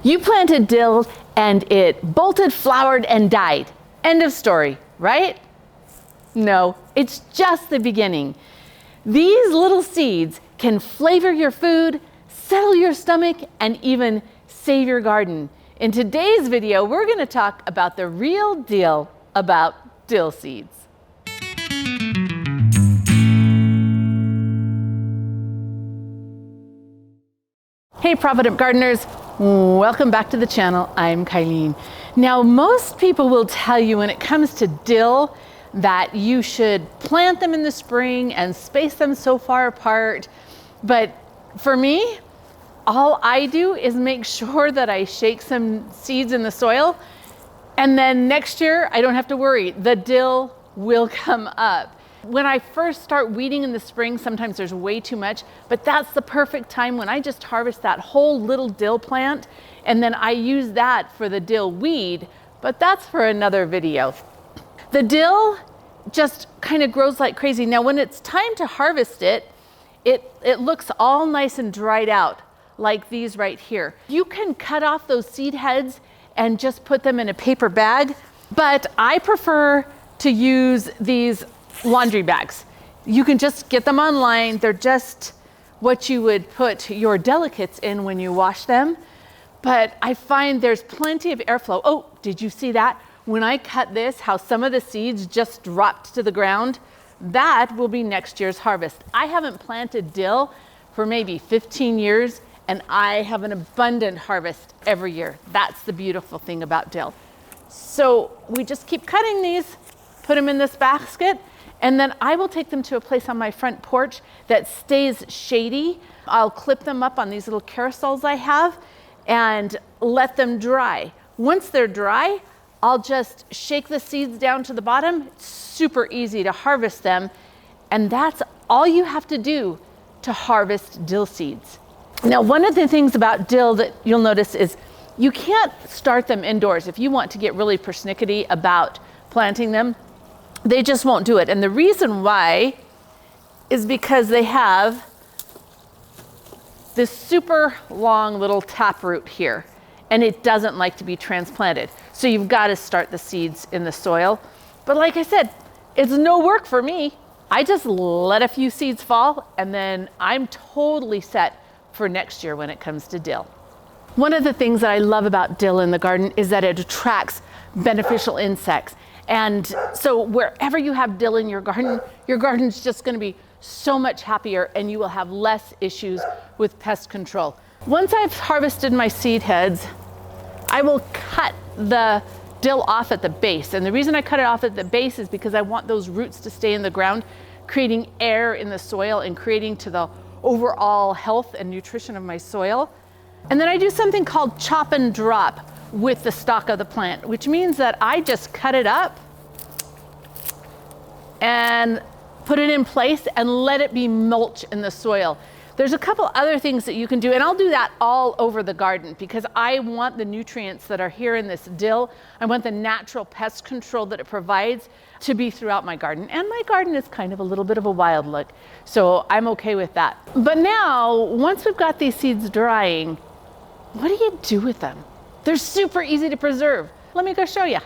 You planted dill and it bolted, flowered, and died. End of story, right? No, it's just the beginning. These little seeds can flavor your food, settle your stomach, and even save your garden. In today's video, we're going to talk about the real deal about dill seeds. Hey Provident gardeners, welcome back to the channel. I'm Kylene. Now, most people will tell you when it comes to dill that you should plant them in the spring and space them so far apart. But for me, all I do is make sure that I shake some seeds in the soil, and then next year I don't have to worry. The dill will come up. When I first start weeding in the spring, sometimes there's way too much, but that's the perfect time when I just harvest that whole little dill plant, and then I use that for the dill weed, but that's for another video. The dill just kind of grows like crazy. Now, when it's time to harvest it, it looks all nice and dried out, like these right here. You can cut off those seed heads and just put them in a paper bag, but I prefer to use these laundry bags. You can just get them online. They're just what you would put your delicates in when you wash them. But I find there's plenty of airflow. Oh, did you see that? When I cut this, how some of the seeds just dropped to the ground? That will be next year's harvest. I haven't planted dill for maybe 15 years, and I have an abundant harvest every year. That's the beautiful thing about dill. So we just keep cutting these, put them in this basket, and then I will take them to a place on my front porch that stays shady. I'll clip them up on these little carousels I have and let them dry. Once they're dry, I'll just shake the seeds down to the bottom. It's super easy to harvest them. And that's all you have to do to harvest dill seeds. Now, one of the things about dill that you'll notice is you can't start them indoors. If you want to get really persnickety about planting them, they just won't do it. And the reason why is because they have this super long little taproot here, and it doesn't like to be transplanted. So you've got to start the seeds in the soil. But like I said, it's no work for me. I just let a few seeds fall, and then I'm totally set for next year when it comes to dill. One of the things that I love about dill in the garden is that it attracts beneficial insects. And so wherever you have dill in your garden's just going to be so much happier, and you will have less issues with pest control. Once I've harvested my seed heads, I will cut the dill off at the base. And the reason I cut it off at the base is because I want those roots to stay in the ground, creating air in the soil and creating to the overall health and nutrition of my soil. And then I do something called chop and drop with the stalk of the plant, which means that I just cut it up and put it in place and let it be mulch in the soil. There's a couple other things that you can do, and I'll do that all over the garden because I want the nutrients that are here in this dill, I want the natural pest control that it provides to be throughout my garden. And my garden is kind of a little bit of a wild look, so I'm okay with that. But now, once we've got these seeds drying, what do you do with them? They're super easy to preserve. Let me go show you.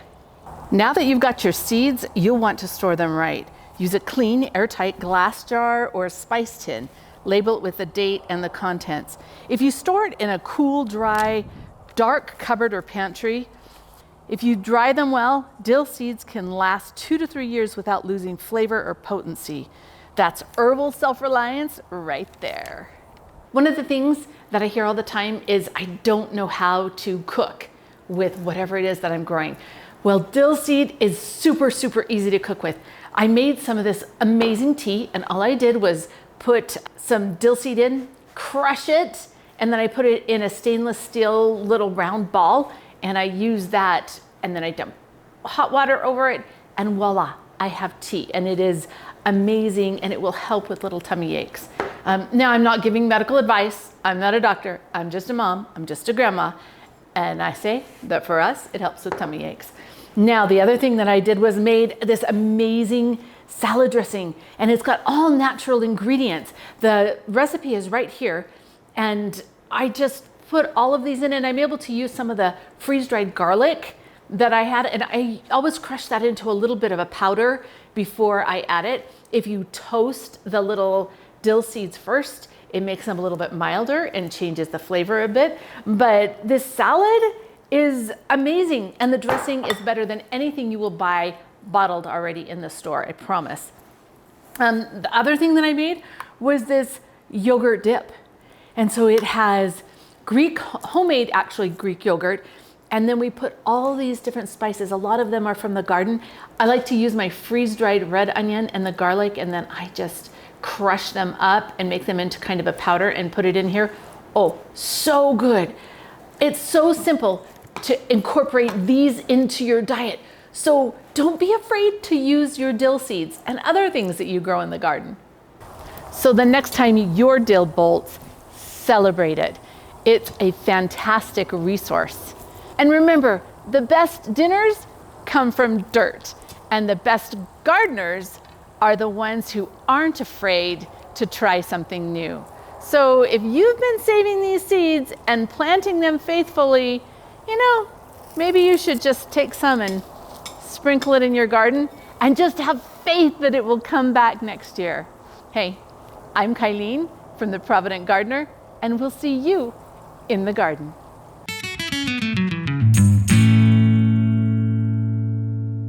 Now that you've got your seeds, you'll want to store them right. Use a clean, airtight glass jar or a spice tin. Label it with the date and the contents. If you store it in a cool, dry, dark cupboard or pantry, if you dry them well, dill seeds can last 2 to 3 years without losing flavor or potency. That's herbal self-reliance right there. One of the things that I hear all the time is I don't know how to cook with whatever it is that I'm growing. Well, dill seed is super, super easy to cook with. I made some of this amazing tea, and all I did was put some dill seed in, crush it, and then I put it in a stainless steel little round ball, and I use that, and then I dump hot water over it, and voila, I have tea. And it is amazing, and it will help with little tummy aches. Now, I'm not giving medical advice. I'm not a doctor. I'm just a mom. I'm just a grandma. And I say that for us, it helps with tummy aches. Now, the other thing that I did was made this amazing salad dressing, and it's got all natural ingredients. The recipe is right here, and I just put all of these in, and I'm able to use some of the freeze-dried garlic that I had, and I always crush that into a little bit of a powder before I add it. If you toast the little dill seeds first, it makes them a little bit milder and changes the flavor a bit. But this salad is amazing, and the dressing is better than anything you will buy bottled already in the store, I promise. The other thing that I made was this yogurt dip. And so it has homemade Greek yogurt. And then we put all these different spices. A lot of them are from the garden. I like to use my freeze-dried red onion and the garlic, and then I just crush them up and make them into kind of a powder and put it in here. Oh, so good. It's so simple to incorporate these into your diet. So don't be afraid to use your dill seeds and other things that you grow in the garden. So the next time your dill bolts, celebrate it. It's a fantastic resource. And remember, the best dinners come from dirt, and the best gardeners are the ones who aren't afraid to try something new. So if you've been saving these seeds and planting them faithfully, maybe you should just take some and sprinkle it in your garden and just have faith that it will come back next year. Hey, I'm Kylene from the Provident Gardener, and we'll see you in the garden.